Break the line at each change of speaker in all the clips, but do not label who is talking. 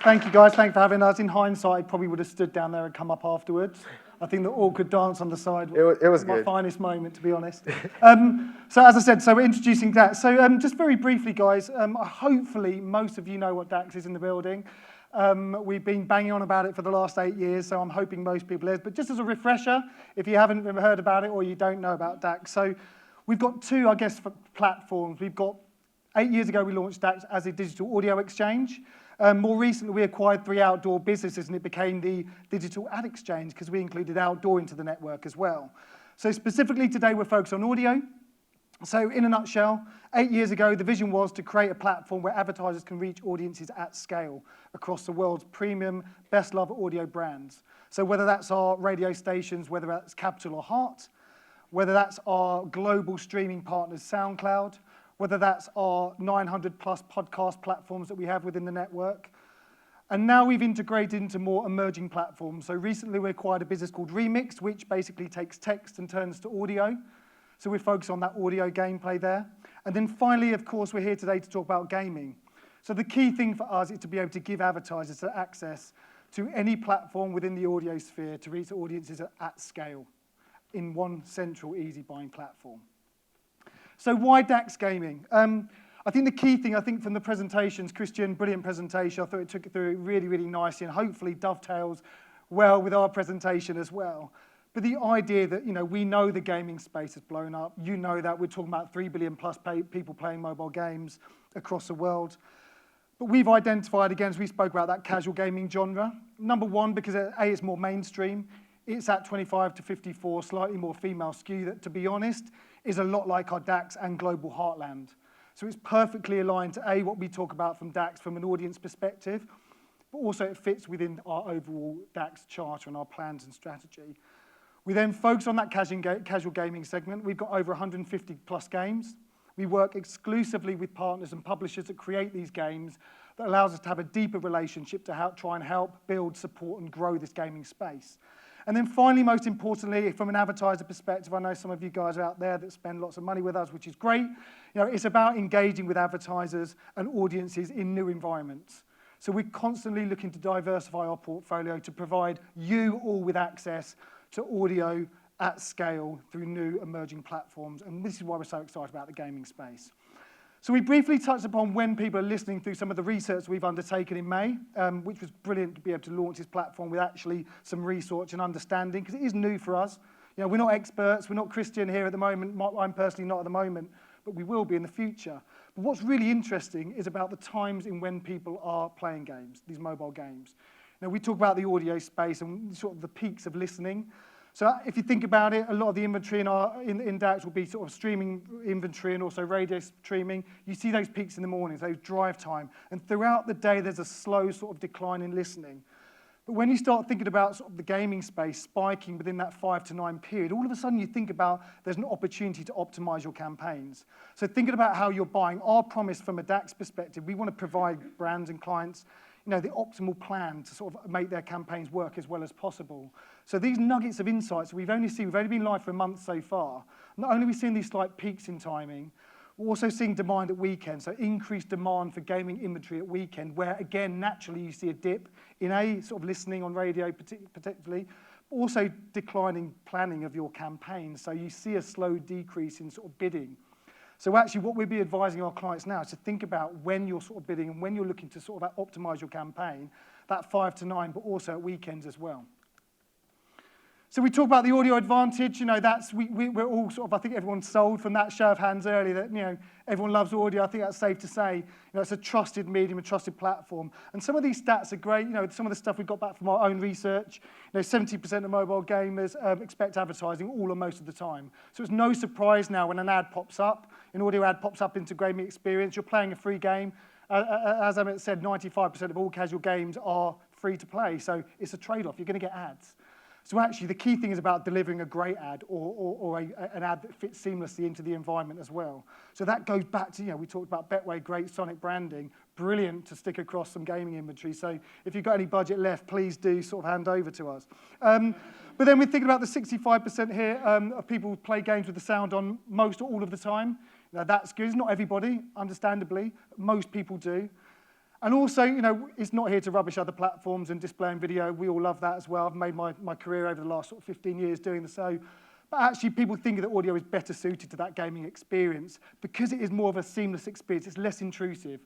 Thank you, guys. Thanks for having us. In hindsight, I probably would have stood down there and come up afterwards. I think the awkward dance on the side
was
my
good.
finest moment, to be honest. So as I said, so we're introducing DAX. So just very briefly, guys, hopefully most of you know what DAX is in the building. We've been banging on about it for the last 8 years, so I'm hoping most people is. But just as a refresher, if you haven't ever heard about it or you don't know about DAX, so we've got two, I guess, platforms. We've got 8 years ago, we launched DAX as a digital audio exchange. More recently, we acquired 3 outdoor businesses, and it became the digital ad exchange because we included outdoor into the network as well. So specifically today, we're focused on audio. So in a nutshell, 8 years ago, the vision was to create a platform where advertisers can reach audiences at scale across the world's premium, best-loved audio brands. So whether that's our radio stations, whether that's Capital or Heart, whether that's our global streaming partners, SoundCloud, whether that's our 900-plus podcast platforms that we have within the network. And now we've integrated into more emerging platforms. So recently we acquired a business called Remix, which basically takes text and turns to audio. So we're focused on that audio gameplay there. And then finally, of course, we're here today to talk about gaming. So the key thing for us is to be able to give advertisers access to any platform within the audio sphere to reach audiences at scale in one central, easy buying platform. So why DAX Gaming? I think the key thing, from the presentations, Christian, brilliant presentation. I thought it took it through really, really nicely and hopefully dovetails well with our presentation as well. But the idea that, we know the gaming space has blown up. You know that. We're talking about 3 billion plus people playing mobile games across the world. But we've identified, again, as we spoke about, that casual gaming genre. Number one, because A, it's more mainstream. It's at 25 to 54, slightly more female skew that, to be honest, is a lot like our DAX and global heartland. So it's perfectly aligned to A, what we talk about from DAX from an audience perspective, but also it fits within our overall DAX charter and our plans and strategy. We then focus on that casual gaming segment. We've got over 150 plus games. We work exclusively with partners and publishers that create these games that allows us to have a deeper relationship to try and help build, support, and grow this gaming space. And then finally, most importantly, from an advertiser perspective, I know some of you guys are out there that spend lots of money with us, which is great. It's about engaging with advertisers and audiences in new environments. So we're constantly looking to diversify our portfolio to provide you all with access to audio at scale through new emerging platforms. And this is why we're so excited about the gaming space. So we briefly touched upon when people are listening through some of the research we've undertaken in May, which was brilliant to be able to launch this platform with actually some research and understanding, because it is new for us. We're not experts, we're not Christian here at the moment, I'm personally not at the moment, but we will be in the future. But what's really interesting is about the times in when people are playing games, these mobile games. We talk about the audio space and sort of the peaks of listening. So if you think about it, a lot of the inventory in DAX will be sort of streaming inventory and also radio streaming. You see those peaks in the mornings, those drive time. And throughout the day, there's a slow sort of decline in listening. But when you start thinking about sort of the gaming space spiking within that 5 to 9 period, all of a sudden you think about there's an opportunity to optimize your campaigns. So thinking about how you're buying, our promise from a DAX perspective, we want to provide brands and clients the optimal plan to sort of make their campaigns work as well as possible. So these nuggets of insights we've only been live for a month so far. Not only are we seeing these slight peaks in timing, we're also seeing demand at weekends, so increased demand for gaming inventory at weekend, where again, naturally you see a dip in sort of listening on radio particularly, but also declining planning of your campaigns. So you see a slow decrease in sort of bidding. So actually what we'll be advising our clients now is to think about when you're sort of bidding and when you're looking to sort of optimize your campaign, that 5 to 9, but also at weekends as well. So we talk about the audio advantage, we're all sort of, I think everyone's sold from that show of hands earlier that, everyone loves audio. I think that's safe to say. It's a trusted medium, a trusted platform. And some of these stats are great. Some of the stuff we got back from our own research, 70% of mobile gamers expect advertising all or most of the time. So it's no surprise now when an ad pops up, an audio ad pops up into gaming experience, you're playing a free game. As Amit said, 95% of all casual games are free to play. So it's a trade-off. You're going to get ads. So actually, the key thing is about delivering a great ad or an ad that fits seamlessly into the environment as well. So that goes back to, we talked about Betway, great sonic branding, brilliant to stick across some gaming inventory. So if you've got any budget left, please do sort of hand over to us. But then we're thinking about the 65% here of people who play games with the sound on most or all of the time. Now that's good. It's not everybody, understandably. Most people do. And also, you know, it's not here to rubbish other platforms and displaying video. We all love that as well. I've made my career over the last sort of 15 years doing the so. But actually, people think that audio is better suited to that gaming experience because it is more of a seamless experience. It's less intrusive.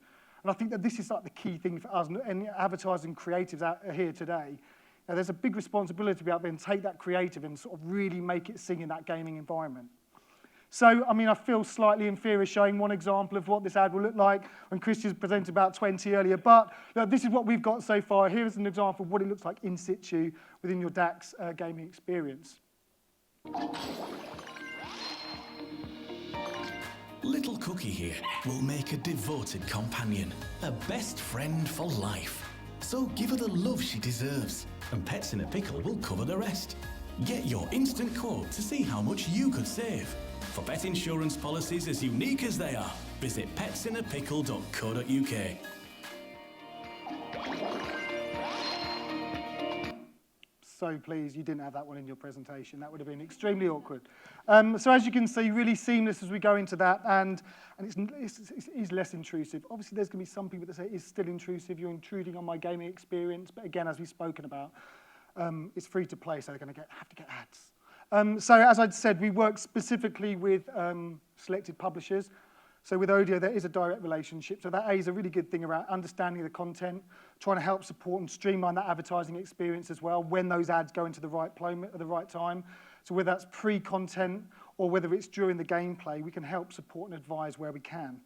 And I think that this is like the key thing for us and advertising creatives out here today. Now, there's a big responsibility to be able to take that creative and sort of really make it sing in that gaming environment. So, I mean, I feel slightly inferior showing one example of what this ad will look like when Christian presented about 20 earlier, but this is what we've got so far. Here is an example of what it looks like in situ within your DAX gaming experience.
Little Cookie here will make a devoted companion, a best friend for life. So give her the love she deserves, and Pets in a Pickle will cover the rest. Get your instant quote to see how much you could save. For pet insurance policies as unique as they are, visit petsinapickle.co.uk.
So pleased you didn't have that one in your presentation. That would have been extremely awkward. So as you can see, really seamless as we go into that, and it's less intrusive. Obviously, there's going to be some people that say it's still intrusive. You're intruding on my gaming experience. But again, as we've spoken about, it's free to play, so they're going to have to get ads. So as I'd said, we work specifically with selected publishers. So with Odeeo, there is a direct relationship. So that A is a really good thing around understanding the content, trying to help support and streamline that advertising experience as well when those ads go into the right moment at the right time. So whether that's pre-content or whether it's during the gameplay, we can help support and advise where we can.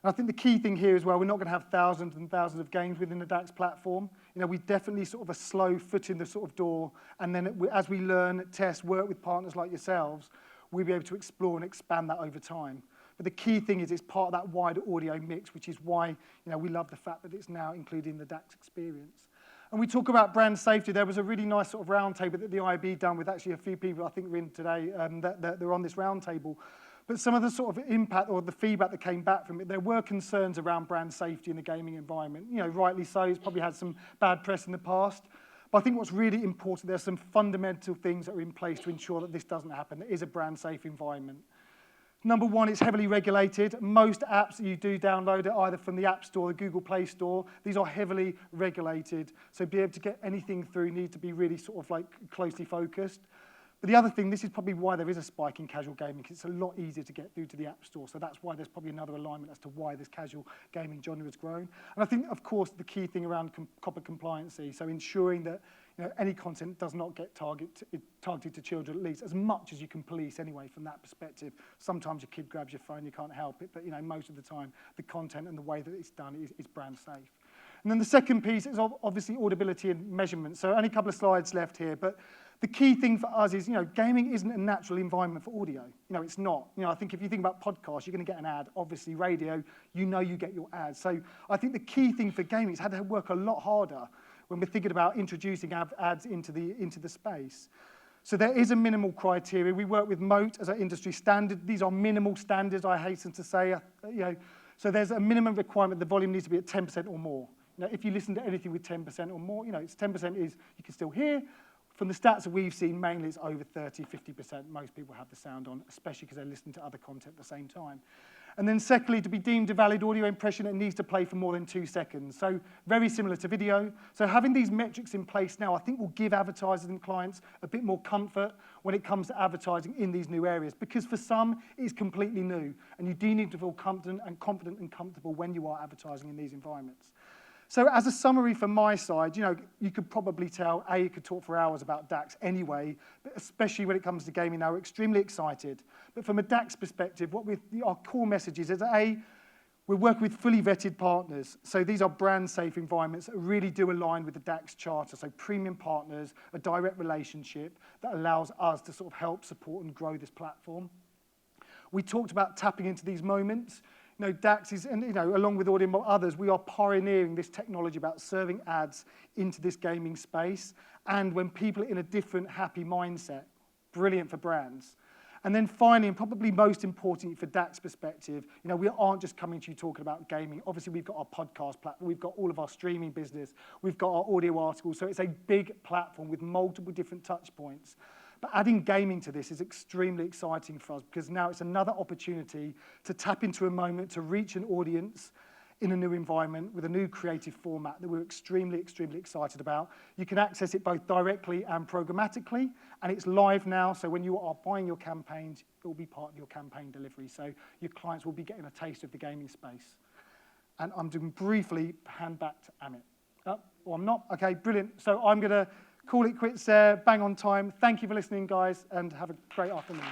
And I think the key thing here as well, we're not going to have thousands and thousands of games within the DAX platform. You know, we definitely sort of a slow foot in the sort of door, and then as we learn, test, work with partners like yourselves, we'll be able to explore and expand that over time. But the key thing is it's part of that wider audio mix, which is why, you know, we love the fact that it's now included in the DAX experience. And we talk about brand safety. There was a really nice sort of roundtable that the IB done with actually a few people I think were in today that are on this roundtable. But some of the sort of impact or the feedback that came back from it, there were concerns around brand safety in the gaming environment. You know, rightly so, it's probably had some bad press in the past. But I think what's really important, there's some fundamental things that are in place to ensure that this doesn't happen. There is a brand safe environment. Number one, it's heavily regulated. Most apps that you do download are either from the App Store or the Google Play Store. These are heavily regulated. So be able to get anything through needs to be really sort of like closely focused. But the other thing, this is probably why there is a spike in casual gaming, because it's a lot easier to get through to the App Store. So that's why there's probably another alignment as to why this casual gaming genre has grown. And I think, of course, the key thing around copy compliancy, so ensuring that, you know, any content does not get targeted to children, at least as much as you can police anyway from that perspective. Sometimes your kid grabs your phone, you can't help it, but you know, most of the time, the content and the way that it's done is brand safe. And then the second piece is obviously audibility and measurement. So only a couple of slides left here, but the key thing for us is, you know, gaming isn't a natural environment for audio. You know, it's not. You know, I think if you think about podcasts, you're going to get an ad. Obviously, radio, you know you get your ads. So I think the key thing for gaming is had to work a lot harder when we're thinking about introducing ads into the space. So there is a minimal criteria. We work with Moat as our industry standard. These are minimal standards, I hasten to say. You know, so there's a minimum requirement. The volume needs to be at 10% or more. Now, if you listen to anything with 10% or more, you know, it's 10% is you can still hear. From the stats that we've seen, mainly it's over 30, 50%. Most people have the sound on, especially because they're listening to other content at the same time. And then secondly, to be deemed a valid audio impression, it needs to play for more than 2 seconds. So very similar to video. So having these metrics in place now, I think will give advertisers and clients a bit more comfort when it comes to advertising in these new areas. Because for some, it's completely new. And you do need to feel confident and comfortable when you are advertising in these environments. So as a summary from my side, you know, you could probably tell, you could talk for hours about DAX anyway, but especially when it comes to gaming now, we're extremely excited. But from a DAX perspective, our core message is we're working with fully vetted partners. So these are brand safe environments that really do align with the DAX charter. So premium partners, a direct relationship that allows us to sort of help support and grow this platform. We talked about tapping into these moments. You know, DAX is, and you know, along with Odeeo and others, we are pioneering this technology about serving ads into this gaming space, and when people are in a different, happy mindset, brilliant for brands. And then finally, and probably most importantly for DAX perspective, you know, we aren't just coming to you talking about gaming. Obviously, we've got our podcast platform, we've got all of our streaming business, we've got our audio articles, so it's a big platform with multiple different touch points. But adding gaming to this is extremely exciting for us because now it's another opportunity to tap into a moment, to reach an audience in a new environment with a new creative format that we're extremely, extremely excited about. You can access it both directly and programmatically, and it's live now, so when you are buying your campaigns, it will be part of your campaign delivery, so your clients will be getting a taste of the gaming space. And I'm going to briefly hand back to Amit. Or I'm not? Okay, brilliant. So I'm going to call it quits there, bang on time. Thank you for listening, guys, and have a great afternoon.